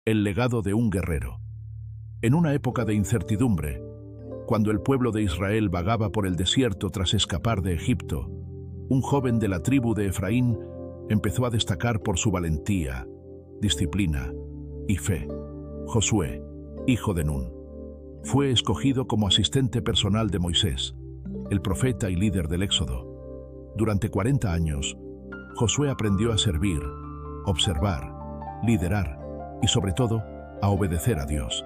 El legado de un guerrero. En una época de incertidumbre, cuando el pueblo de Israel vagaba por el desierto tras escapar de Egipto, un joven de la tribu de Efraín empezó a destacar por su valentía, disciplina y fe. Josué, hijo de Nun, fue escogido como asistente personal de Moisés, el profeta y líder del Éxodo. Durante 40 años, Josué aprendió a servir, observar, liderar y, sobre todo, a obedecer a Dios.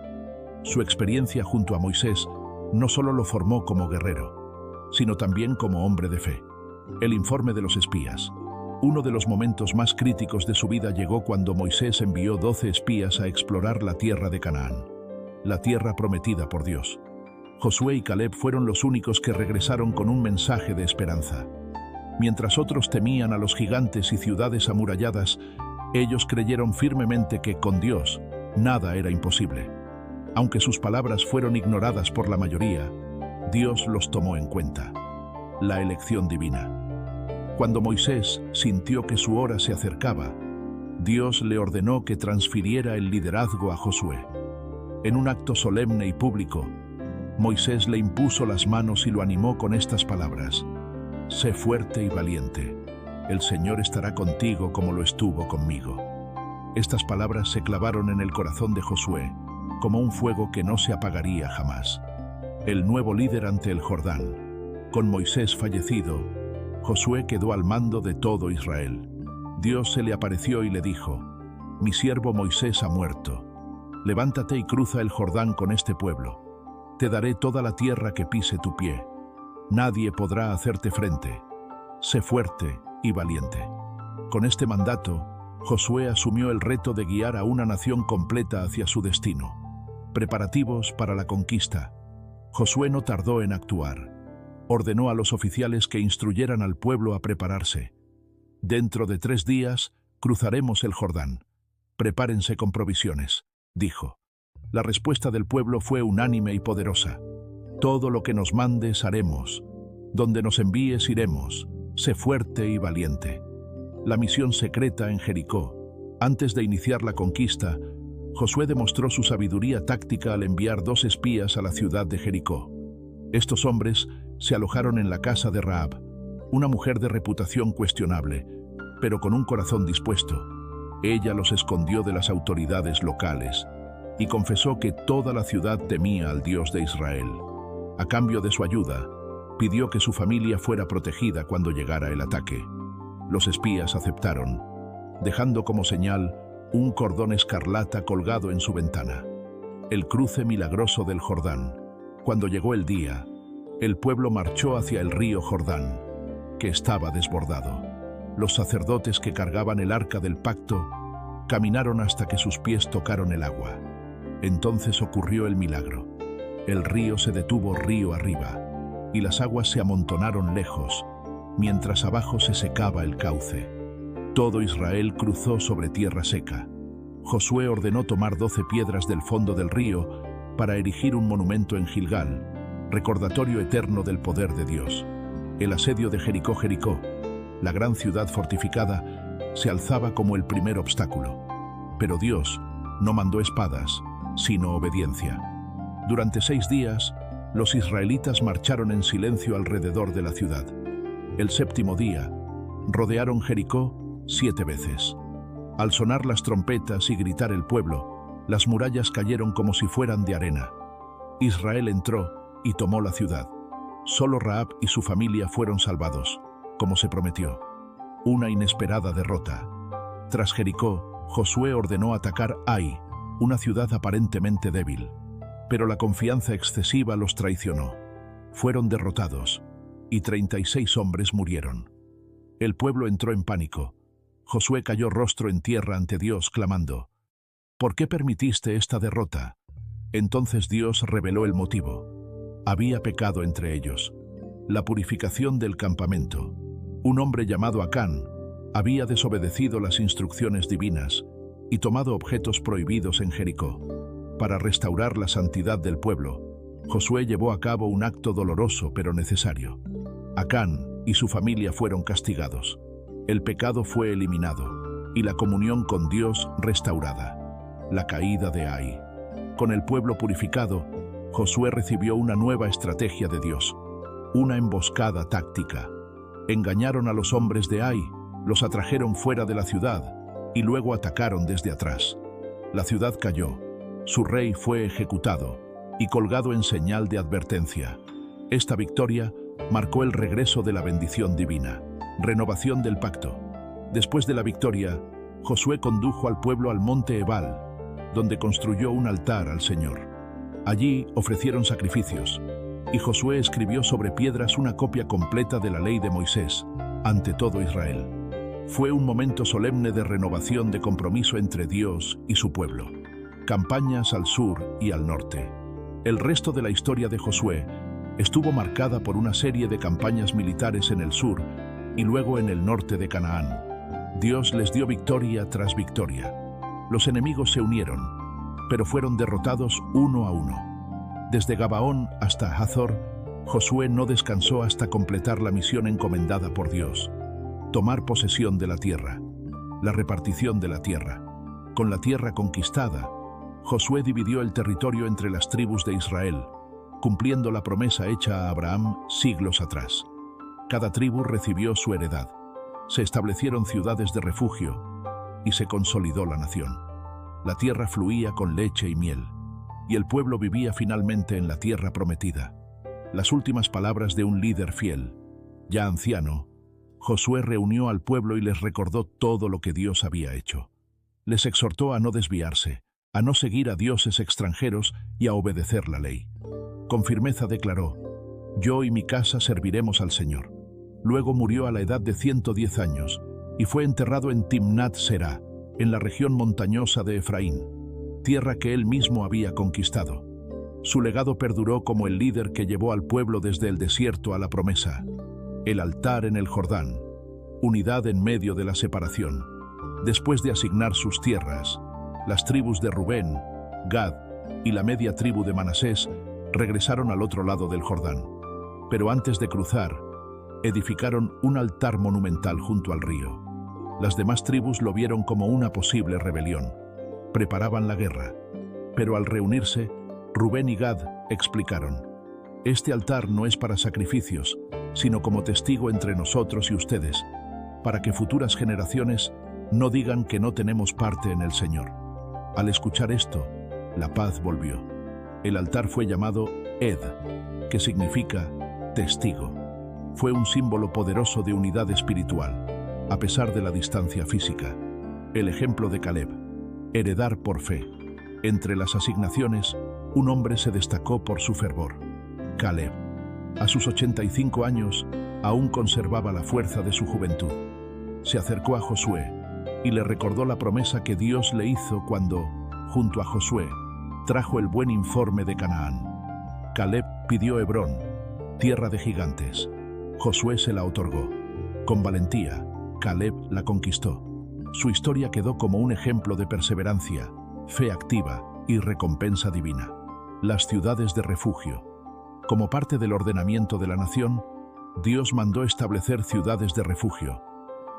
Su experiencia junto a Moisés no solo lo formó como guerrero, sino también como hombre de fe. El informe de los espías. Uno de los momentos más críticos de su vida llegó cuando Moisés envió 12 espías a explorar la tierra de Canaán, la tierra prometida por Dios. Josué y Caleb fueron los únicos que regresaron con un mensaje de esperanza. Mientras otros temían a los gigantes y ciudades amuralladas, ellos creyeron firmemente que con Dios nada era imposible. Aunque sus palabras fueron ignoradas por la mayoría, Dios los tomó en cuenta. La elección divina. Cuando Moisés sintió que su hora se acercaba, Dios le ordenó que transfiriera el liderazgo a Josué. En un acto solemne y público, Moisés le impuso las manos y lo animó con estas palabras: «Sé fuerte y valiente. El Señor estará contigo como lo estuvo conmigo». Estas palabras se clavaron en el corazón de Josué, como un fuego que no se apagaría jamás. El nuevo líder ante el Jordán. Con Moisés fallecido, Josué quedó al mando de todo Israel. Dios se le apareció y le dijo: «Mi siervo Moisés ha muerto. Levántate y cruza el Jordán con este pueblo. Te daré toda la tierra que pise tu pie. Nadie podrá hacerte frente. Sé fuerte y valiente». Con este mandato, Josué asumió el reto de guiar a una nación completa hacia su destino. Preparativos para la conquista. Josué no tardó en actuar. Ordenó a los oficiales que instruyeran al pueblo a prepararse. «Dentro de 3 días cruzaremos el Jordán. Prepárense con provisiones», dijo. La respuesta del pueblo fue unánime y poderosa. «Todo lo que nos mandes haremos. Donde nos envíes iremos. Sé fuerte y valiente». La misión secreta en Jericó. Antes de iniciar la conquista, Josué demostró su sabiduría táctica al enviar 2 espías a la ciudad de Jericó. Estos hombres se alojaron en la casa de Rahab, una mujer de reputación cuestionable, pero con un corazón dispuesto. Ella los escondió de las autoridades locales y confesó que toda la ciudad temía al Dios de Israel. A cambio de su ayuda, pidió que su familia fuera protegida cuando llegara el ataque. Los espías aceptaron, dejando como señal un cordón escarlata colgado en su ventana. El cruce milagroso del Jordán. Cuando llegó el día, el pueblo marchó hacia el río Jordán, que estaba desbordado. Los sacerdotes que cargaban el arca del pacto caminaron hasta que sus pies tocaron el agua. Entonces ocurrió el milagro. El río se detuvo río arriba, y las aguas se amontonaron lejos, mientras abajo se secaba el cauce. Todo Israel cruzó sobre tierra seca. Josué ordenó tomar 12 piedras del fondo del río para erigir un monumento en Gilgal, recordatorio eterno del poder de Dios. El asedio de Jericó, la gran ciudad fortificada, se alzaba como el primer obstáculo. Pero Dios no mandó espadas, sino obediencia. Durante 6 días, los israelitas marcharon en silencio alrededor de la ciudad. El 7º día, rodearon Jericó 7 veces. Al sonar las trompetas y gritar el pueblo, las murallas cayeron como si fueran de arena. Israel entró y tomó la ciudad. Solo Rahab y su familia fueron salvados, como se prometió. Una inesperada derrota. Tras Jericó, Josué ordenó atacar Ai, una ciudad aparentemente débil. Pero la confianza excesiva los traicionó. Fueron derrotados, y 36 hombres murieron. El pueblo entró en pánico. Josué cayó rostro en tierra ante Dios, clamando: «¿Por qué permitiste esta derrota?». Entonces Dios reveló el motivo. Había pecado entre ellos. La purificación del campamento. Un hombre llamado Acán había desobedecido las instrucciones divinas y tomado objetos prohibidos en Jericó. Para restaurar la santidad del pueblo, Josué llevó a cabo un acto doloroso pero necesario. Acán y su familia fueron castigados. El pecado fue eliminado y la comunión con Dios restaurada. la caída de Ai. Con el pueblo purificado, Josué recibió una nueva estrategia de Dios, una emboscada táctica. Engañaron a los hombres de Ai, los atrajeron fuera de la ciudad y luego atacaron desde atrás. La ciudad cayó, su rey fue ejecutado y colgado en señal de advertencia. Esta victoria marcó el regreso de la bendición divina, renovación del pacto. Después de la victoria, Josué condujo al pueblo al monte Ebal, donde construyó un altar al Señor. Allí ofrecieron sacrificios, y Josué escribió sobre piedras una copia completa de la ley de Moisés, ante todo Israel. Fue un momento solemne de renovación de compromiso entre Dios y su pueblo. Campañas al sur y al norte. El resto de la historia de Josué estuvo marcada por una serie de campañas militares en el sur y luego en el norte de Canaán. Dios les dio victoria tras victoria. Los enemigos se unieron, pero fueron derrotados uno a uno. Desde Gabaón hasta Hazor, Josué no descansó hasta completar la misión encomendada por Dios: tomar posesión de la tierra, la repartición de la tierra. Con la tierra conquistada, Josué dividió el territorio entre las tribus de Israel, cumpliendo la promesa hecha a Abraham siglos atrás. Cada tribu recibió su heredad. Se establecieron ciudades de refugio y se consolidó la nación. La tierra fluía con leche y miel, y el pueblo vivía finalmente en la tierra prometida. Las últimas palabras de un líder fiel, ya anciano, Josué reunió al pueblo y les recordó todo lo que Dios había hecho. Les exhortó a no desviarse, a no seguir a dioses extranjeros y a obedecer la ley. Con firmeza declaró: «Yo y mi casa serviremos al Señor». Luego murió a la edad de 110 años y fue enterrado en Timnat Será, en la región montañosa de Efraín, tierra que él mismo había conquistado. Su legado perduró como el líder que llevó al pueblo desde el desierto a la promesa. El altar en el Jordán, unidad en medio de la separación. Después de asignar sus tierras, las tribus de Rubén, Gad y la media tribu de Manasés regresaron al otro lado del Jordán. Pero antes de cruzar, edificaron un altar monumental junto al río. Las demás tribus lo vieron como una posible rebelión. Preparaban la guerra. Pero al reunirse, Rubén y Gad explicaron: «Este altar no es para sacrificios, sino como testigo entre nosotros y ustedes, para que futuras generaciones no digan que no tenemos parte en el Señor». Al escuchar esto, la paz volvió. El altar fue llamado Ed, que significa testigo. Fue un símbolo poderoso de unidad espiritual, a pesar de la distancia física. El ejemplo de Caleb: heredar por fe. Entre las asignaciones, un hombre se destacó por su fervor. Caleb, a sus 85 años, aún conservaba la fuerza de su juventud. Se acercó a Josué y le recordó la promesa que Dios le hizo cuando, junto a Josué, trajo el buen informe de Canaán. Caleb pidió Hebrón, tierra de gigantes. Josué se la otorgó. Con valentía, Caleb la conquistó. Su historia quedó como un ejemplo de perseverancia, fe activa y recompensa divina. Las ciudades de refugio. Como parte del ordenamiento de la nación, Dios mandó establecer ciudades de refugio.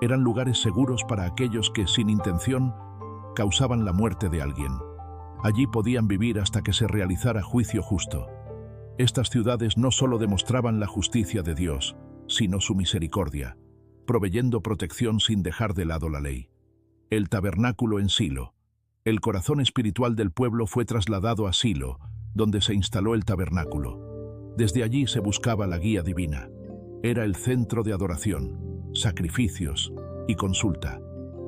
Eran lugares seguros para aquellos que, sin intención, causaban la muerte de alguien. Allí podían vivir hasta que se realizara juicio justo. Estas ciudades no solo demostraban la justicia de Dios, sino su misericordia, proveyendo protección sin dejar de lado la ley. El tabernáculo en Silo. El corazón espiritual del pueblo fue trasladado a Silo, donde se instaló el tabernáculo. Desde allí se buscaba la guía divina. Era el centro de adoración, sacrificios y consulta.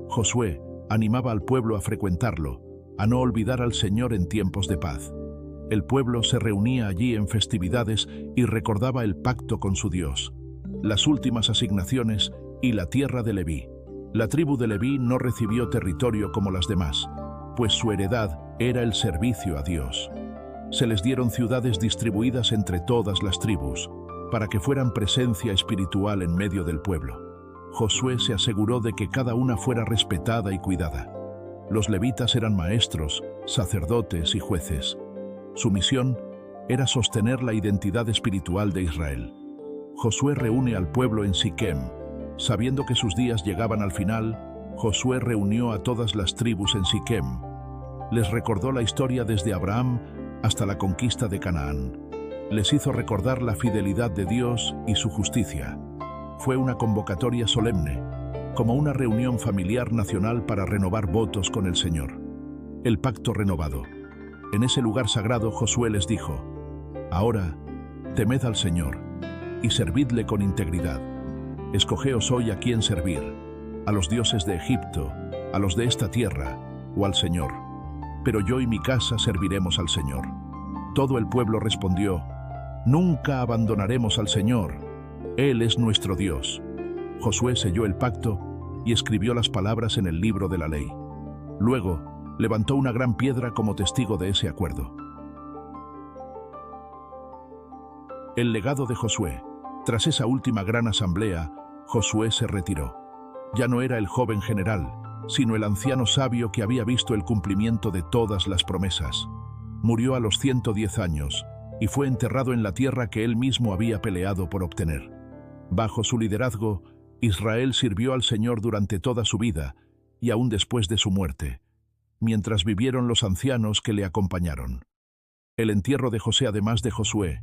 Josué animaba al pueblo a frecuentarlo, a no olvidar al Señor en tiempos de paz. El pueblo se reunía allí en festividades y recordaba el pacto con su Dios, las últimas asignaciones y la tierra de Leví. La tribu de Leví no recibió territorio como las demás, pues su heredad era el servicio a Dios. Se les dieron ciudades distribuidas entre todas las tribus, para que fueran presencia espiritual en medio del pueblo. Josué se aseguró de que cada una fuera respetada y cuidada. Los levitas eran maestros, sacerdotes y jueces. Su misión era sostener la identidad espiritual de Israel. Josué reúne al pueblo en Siquem. Sabiendo que sus días llegaban al final, Josué reunió a todas las tribus en Siquem. Les recordó la historia desde Abraham hasta la conquista de Canaán. Les hizo recordar la fidelidad de Dios y su justicia. Fue una convocatoria solemne, como una reunión familiar nacional para renovar votos con el Señor. El pacto renovado. En ese lugar sagrado Josué les dijo: ahora, temed al Señor y servidle con integridad. Escogeos hoy a quién servir, a los dioses de Egipto, a los de esta tierra o al Señor. Pero yo y mi casa serviremos al Señor. Todo el pueblo respondió: nunca abandonaremos al Señor. Él es nuestro Dios. Josué selló el pacto y escribió las palabras en el libro de la ley. Luego, levantó una gran piedra como testigo de ese acuerdo. El legado de Josué. Tras esa última gran asamblea, Josué se retiró. Ya no era el joven general, sino el anciano sabio que había visto el cumplimiento de todas las promesas. Murió a los 110 años y fue enterrado en la tierra que él mismo había peleado por obtener. Bajo su liderazgo, Israel sirvió al Señor durante toda su vida y aún después de su muerte, mientras vivieron los ancianos que le acompañaron. El entierro de José, además de Josué,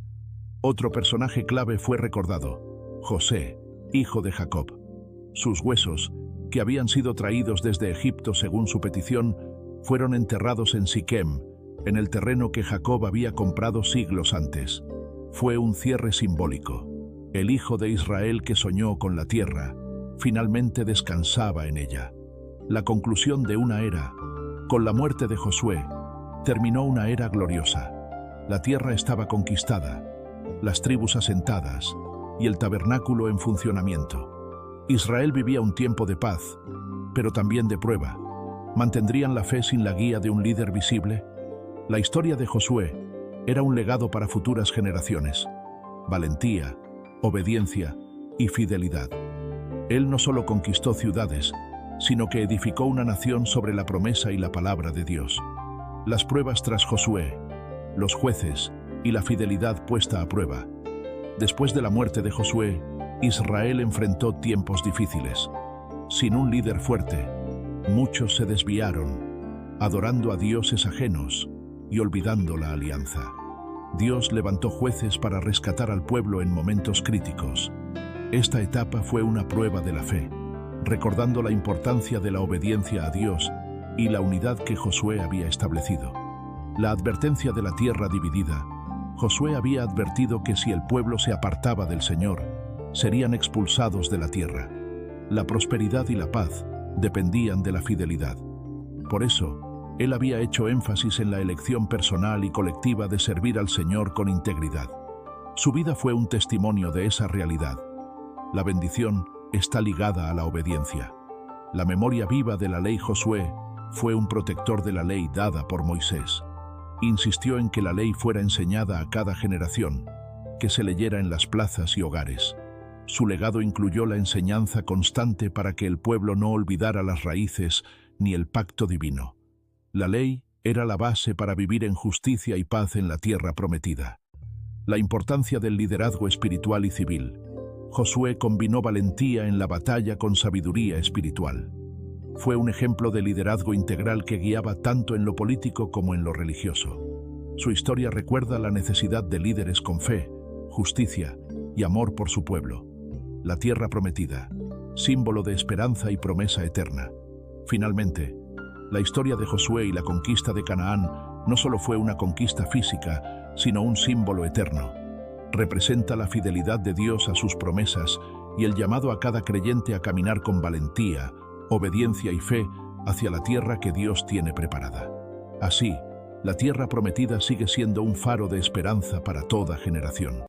otro personaje clave fue recordado: José, hijo de Jacob. Sus huesos, que habían sido traídos desde Egipto según su petición, fueron enterrados en Siquem, en el terreno que Jacob había comprado siglos antes. Fue un cierre simbólico. El hijo de Israel que soñó con la tierra, finalmente descansaba en ella. La conclusión de una era. Con la muerte de Josué, terminó una era gloriosa. La tierra estaba conquistada, las tribus asentadas y el tabernáculo en funcionamiento. Israel vivía un tiempo de paz, pero también de prueba. ¿Mantendrían la fe sin la guía de un líder visible? La historia de Josué era un legado para futuras generaciones. Valentía, obediencia y fidelidad. Él no solo conquistó ciudades, sino que edificó una nación sobre la promesa y la palabra de Dios. Las pruebas tras Josué, los jueces y la fidelidad puesta a prueba. Después de la muerte de Josué, Israel enfrentó tiempos difíciles. Sin un líder fuerte, muchos se desviaron, adorando a dioses ajenos y olvidando la alianza. Dios levantó jueces para rescatar al pueblo en momentos críticos. Esta etapa fue una prueba de la fe, recordando la importancia de la obediencia a Dios y la unidad que Josué había establecido. La advertencia de la tierra dividida. Josué había advertido que si el pueblo se apartaba del Señor, serían expulsados de la tierra. La prosperidad y la paz dependían de la fidelidad. Por eso, él había hecho énfasis en la elección personal y colectiva de servir al Señor con integridad. Su vida fue un testimonio de esa realidad. La bendición está ligada a la obediencia. La memoria viva de la ley. Josué fue un protector de la ley dada por Moisés. Insistió en que la ley fuera enseñada a cada generación, que se leyera en las plazas y hogares. Su legado incluyó la enseñanza constante para que el pueblo no olvidara las raíces ni el pacto divino. La ley era la base para vivir en justicia y paz en la tierra prometida. La importancia del liderazgo espiritual y civil. Josué combinó valentía en la batalla con sabiduría espiritual. Fue un ejemplo de liderazgo integral que guiaba tanto en lo político como en lo religioso. Su historia recuerda la necesidad de líderes con fe, justicia y amor por su pueblo. La tierra prometida, símbolo de esperanza y promesa eterna. Finalmente, la historia de Josué y la conquista de Canaán no solo fue una conquista física, sino un símbolo eterno. Representa la fidelidad de Dios a sus promesas y el llamado a cada creyente a caminar con valentía, obediencia y fe hacia la tierra que Dios tiene preparada. Así, la tierra prometida sigue siendo un faro de esperanza para toda generación.